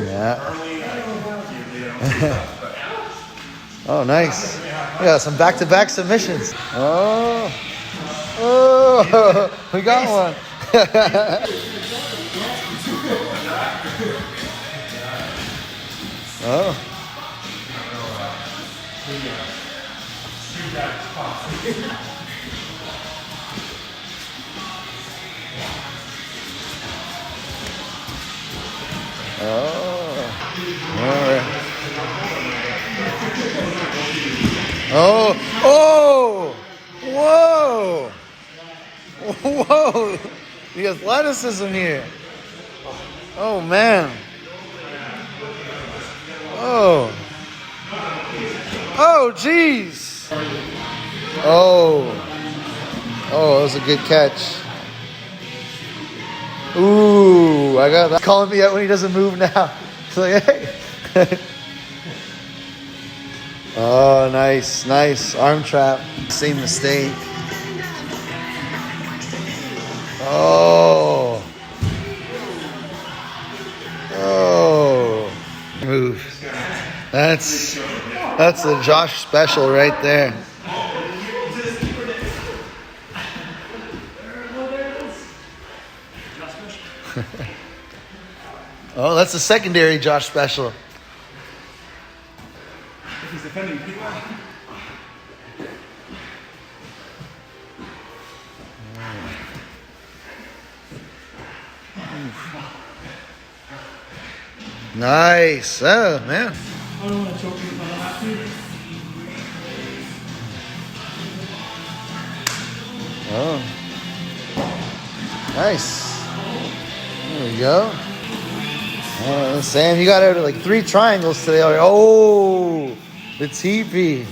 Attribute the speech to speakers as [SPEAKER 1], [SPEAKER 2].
[SPEAKER 1] Yeah. Oh, nice. Yeah, some back-to-back submissions. Oh, we got one. Oh. Oh, oh, whoa, whoa, the athleticism here. Oh, man. Oh, oh, jeez. Oh, that was a good catch. Ooh, I got that. Calling me out when he doesn't move now. It's like, hey. Oh, nice. Arm trap. Same mistake. Oh. Move. That's a Josh special right there. Oh, that's a secondary Josh special.
[SPEAKER 2] If he's defending people.
[SPEAKER 1] Nice. Oh, man.
[SPEAKER 2] I don't want to choke you if I don't have to.
[SPEAKER 1] Oh. Nice. There we go. Sam, you got out of like 3 triangles today. Oh, the teepee.